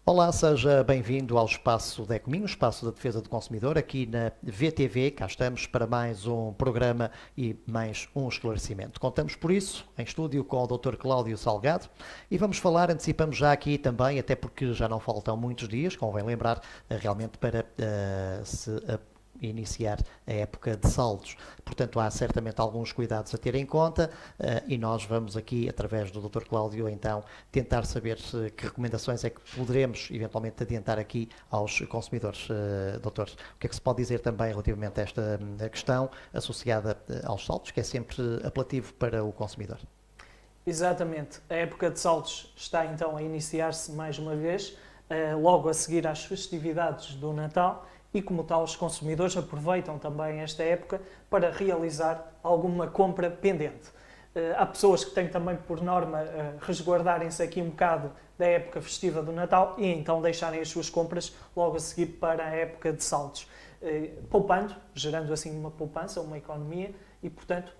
Olá, seja bem-vindo ao Espaço da Ecominho, o Espaço da Defesa do Consumidor, aqui na VTV. Cá estamos para mais um programa e mais um esclarecimento. Contamos, por isso, em estúdio com o Dr. Cláudio Salgado e vamos falar, antecipamos já aqui também, até porque já não faltam muitos dias, convém lembrar, realmente para iniciar a época de saldos. Portanto, há certamente alguns cuidados a ter em conta e nós vamos aqui, através do Dr. Cláudio, então, tentar saber que recomendações é que poderemos eventualmente adiantar aqui aos consumidores. Doutor, o que é que se pode dizer também relativamente a esta questão associada aos saldos, que é sempre apelativo para o consumidor? Exatamente. A época de saldos está então a iniciar-se mais uma vez, logo a seguir às festividades do Natal. E, como tal, os consumidores aproveitam também esta época para realizar alguma compra pendente. Há pessoas que têm também por norma resguardarem-se aqui um bocado da época festiva do Natal e então deixarem as suas compras logo a seguir para a época de saldos, poupando, gerando assim uma poupança, uma economia e, portanto,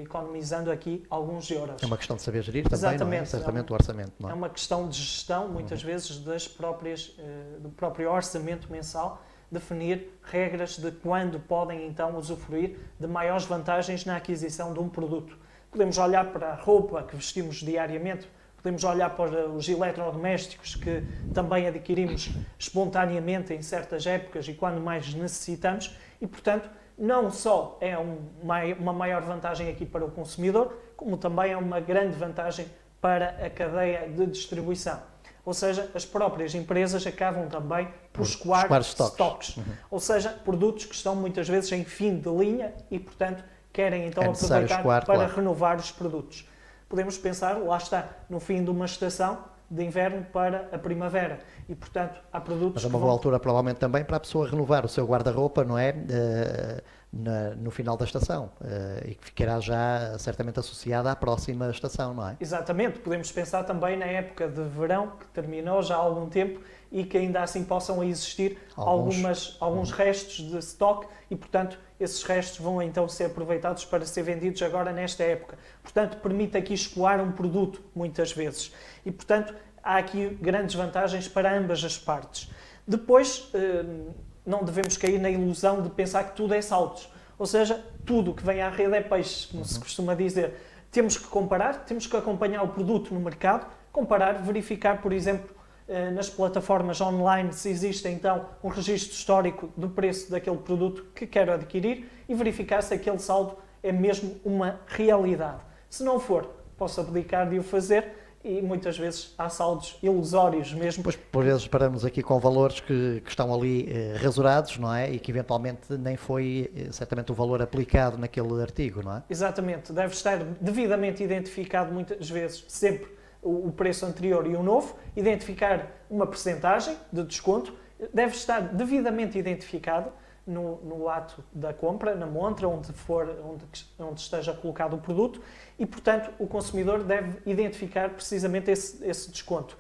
economizando aqui alguns euros. É uma questão de saber gerir também, Exatamente, não é? Certamente o orçamento, não é? É uma questão de gestão, muitas vezes, do próprio orçamento mensal, definir regras de quando podem então usufruir de maiores vantagens na aquisição de um produto. Podemos olhar para a roupa que vestimos diariamente, podemos olhar para os eletrodomésticos que também adquirimos espontaneamente em certas épocas e quando mais necessitamos e, portanto, não só é uma maior vantagem aqui para o consumidor, como também é uma grande vantagem para a cadeia de distribuição. Ou seja, as próprias empresas acabam também por escoar estoques. Ou seja, produtos que estão muitas vezes em fim de linha e, portanto, querem então aproveitar para renovar os produtos. Podemos pensar, lá está, no fim de uma estação de inverno para a primavera e, portanto, há produtos. Mas é uma boa altura, provavelmente, também para a pessoa renovar o seu guarda-roupa, não é? No final da estação e que ficará já certamente associada à próxima estação, não é? Exatamente, podemos pensar também na época de verão que terminou já há algum tempo e que ainda assim possam existir alguns restos de stock e, portanto, esses restos vão então ser aproveitados para ser vendidos agora nesta época. Portanto, permite aqui escoar um produto muitas vezes e, portanto, há aqui grandes vantagens para ambas as partes. Depois, não devemos cair na ilusão de pensar que tudo é saldos. Ou seja, tudo que vem à rede é peixe, como se costuma dizer. Temos que comparar, temos que acompanhar o produto no mercado, comparar, verificar, por exemplo, nas plataformas online se existe então um registro histórico do preço daquele produto que quero adquirir e verificar se aquele saldo é mesmo uma realidade. Se não for, posso abdicar de o fazer e muitas vezes há saldos ilusórios mesmo. Pois, por vezes paramos aqui com valores que estão ali rasurados, não é? E que eventualmente nem foi certamente o valor aplicado naquele artigo, não é? Exatamente. Deve estar devidamente identificado muitas vezes, sempre, o preço anterior e o novo, identificar uma percentagem de desconto, deve estar devidamente identificado no ato da compra, na montra, onde esteja colocado o produto e, portanto, o consumidor deve identificar precisamente esse desconto.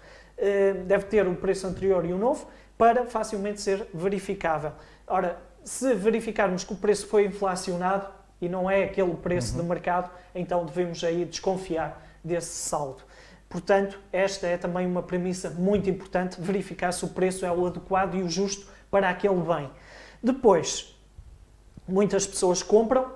Deve ter o preço anterior e o novo para facilmente ser verificável. Ora, se verificarmos que o preço foi inflacionado e não é aquele preço de mercado, então devemos aí desconfiar desse saldo. Portanto, esta é também uma premissa muito importante, verificar se o preço é o adequado e o justo para aquele bem. Depois, muitas pessoas compram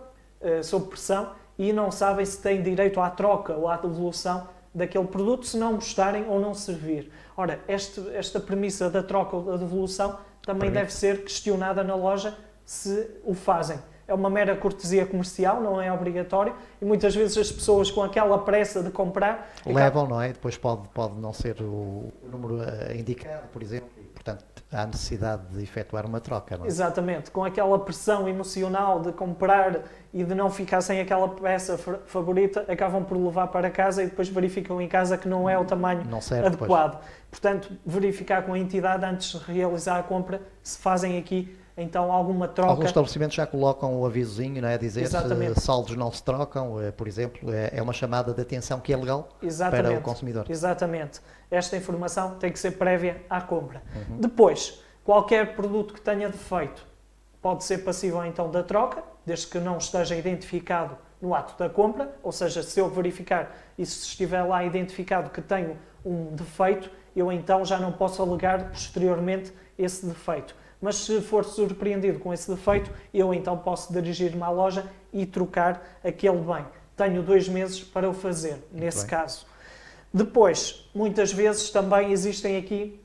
sob pressão e não sabem se têm direito à troca ou à devolução daquele produto se não gostarem ou não servir. Ora, esta premissa da troca ou da devolução também deve ser questionada na loja se o fazem. é uma mera cortesia comercial, não é obrigatório, e muitas vezes as pessoas com aquela pressa de comprar... Levam, não é? Depois pode não ser o número indicado, por exemplo, e, portanto, há necessidade de efetuar uma troca, não é? Exatamente, com aquela pressão emocional de comprar e de não ficar sem aquela peça favorita, acabam por levar para casa e depois verificam em casa que não é o tamanho adequado. Portanto, verificar com a entidade antes de realizar a compra se fazem aqui então alguma troca. Alguns estabelecimentos já colocam o avisozinho, não é? A dizer se saldos não se trocam, por exemplo, é uma chamada de atenção que é legal para o consumidor. Exatamente. Esta informação tem que ser prévia à compra. Depois, qualquer produto que tenha defeito pode ser passível então da troca, desde que não esteja identificado no ato da compra, ou seja, se eu verificar e se estiver lá identificado que tenho um defeito, eu então já não posso alegar posteriormente esse defeito. Mas se for surpreendido com esse defeito, eu então posso dirigir-me à loja e trocar aquele bem. Tenho 2 meses para o fazer, nesse caso. Depois, muitas vezes também existem aqui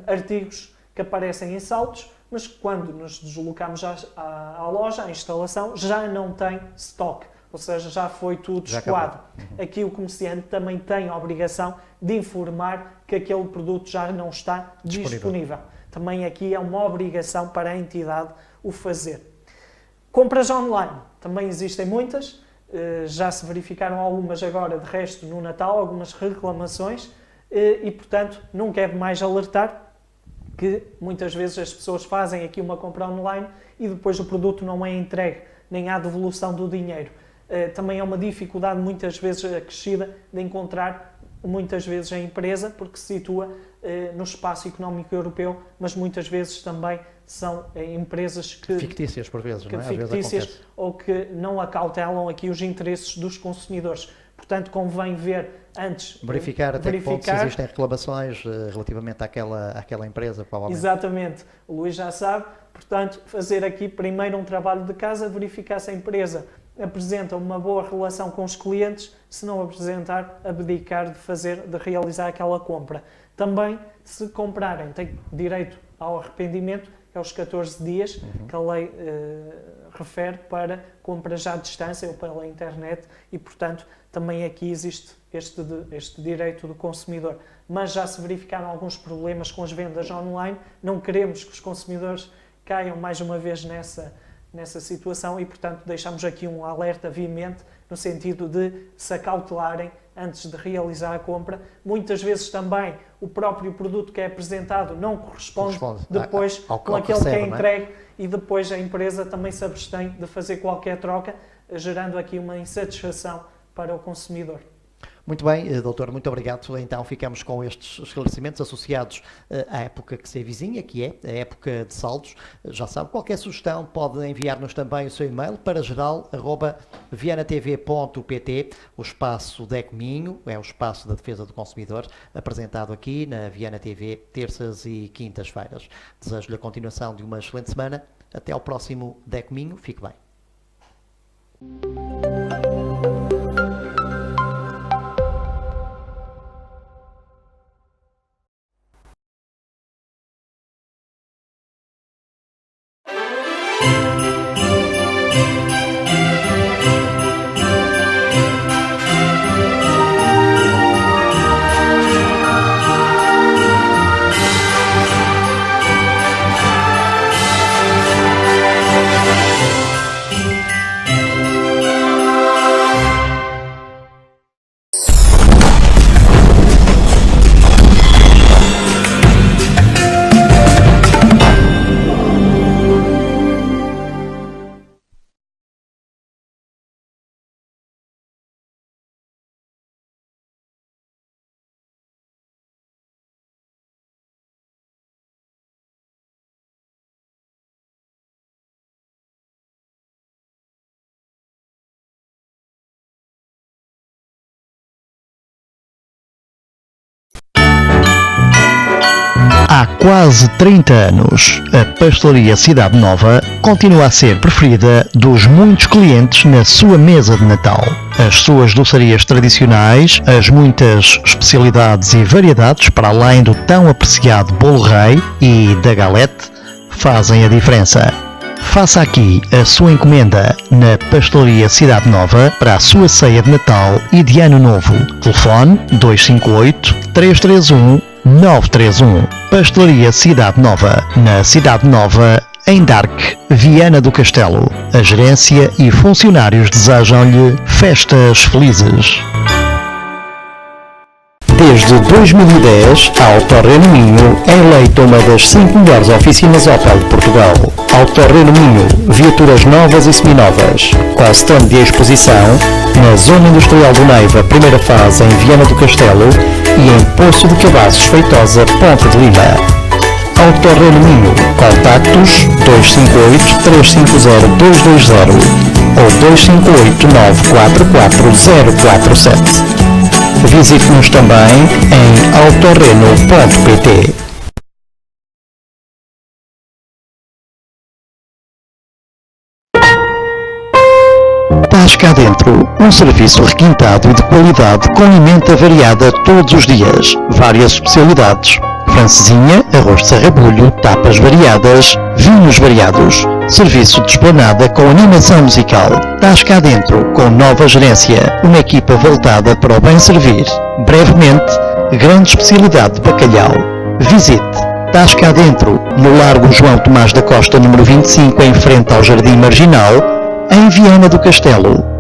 artigos que aparecem em saldos, mas quando nos deslocamos à loja, à instalação, já não tem stock. Ou seja, já foi tudo escoado. Aqui o comerciante também tem a obrigação de informar que aquele produto já não está disponível. Também aqui é uma obrigação para a entidade o fazer. Compras online, também existem muitas, já se verificaram algumas agora, de resto, no Natal, algumas reclamações, e, portanto, não quero mais alertar que muitas vezes as pessoas fazem aqui uma compra online e depois o produto não é entregue, nem há devolução do dinheiro. Também é uma dificuldade muitas vezes acrescida de encontrar muitas vezes a empresa, porque se situa no espaço económico europeu, mas muitas vezes também são empresas que... Fictícias, por vezes, não é? Fictícias, ou que não acautelam aqui os interesses dos consumidores. Portanto, convém ver antes... Verificar até que ponto se existem reclamações relativamente àquela empresa, provavelmente. Exatamente. O Luís já sabe. Portanto, fazer aqui primeiro um trabalho de casa, verificar se a empresa apresenta uma boa relação com os clientes, se não apresentar, abdicar de realizar aquela compra. Também, se comprarem, têm direito ao arrependimento, que é os 14 dias que a lei refere para compra já à distância ou pela internet e, portanto, também aqui existe este direito do consumidor. Mas já se verificaram alguns problemas com as vendas online, não queremos que os consumidores caiam mais uma vez nessa situação e, portanto, deixamos aqui um alerta veemente no sentido de se acautelarem antes de realizar a compra. Muitas vezes também o próprio produto que é apresentado não corresponde depois com aquele que é entregue e depois a empresa também se abstém de fazer qualquer troca, gerando aqui uma insatisfação para o consumidor. Muito bem, doutor, muito obrigado. Então ficamos com estes esclarecimentos associados à época que se avizinha, que é a época de saldos. Já sabe, qualquer sugestão pode enviar-nos também o seu e-mail para geral@vianatv.pt. O espaço DEC Minho é o espaço da defesa do consumidor, apresentado aqui na Viana TV, terças e quintas-feiras. Desejo-lhe a continuação de uma excelente semana. Até ao próximo DEC Minho. Fique bem. Há quase 30 anos, a Pastelaria Cidade Nova continua a ser preferida dos muitos clientes na sua mesa de Natal. As suas doçarias tradicionais, as muitas especialidades e variedades para além do tão apreciado bolo rei e da galete fazem a diferença. Faça aqui a sua encomenda na Pastelaria Cidade Nova para a sua ceia de Natal e de Ano Novo. Telefone 258 331 931. Pastelaria Cidade Nova, na Cidade Nova, em Dark, Viana do Castelo. A gerência e funcionários desejam-lhe festas felizes. Desde 2010, a Autorreno Minho é eleita uma das 5 melhores oficinas Opel de Portugal. Autorreno Minho, viaturas novas e seminovas, com stand de exposição na Zona Industrial do Neiva, primeira fase em Viana do Castelo e em Poço de Cabazes, Feitosa, Ponte de Lima. Autorreno Minho, contactos 258 350 220 ou 258 944 047. Visite-nos também em autorreno.pt. Estás cá dentro, um serviço requintado e de qualidade com emenda variada todos os dias, várias especialidades, francesinha, arroz de sarrabulho, tapas variadas, vinhos variados, serviço de esplanada com animação musical. Estás cá dentro com nova gerência, uma equipa voltada para o bem servir. Brevemente, grande especialidade de bacalhau. Visite. Estás cá dentro, no Largo João Tomás da Costa, número 25, em frente ao Jardim Marginal, em Viana do Castelo.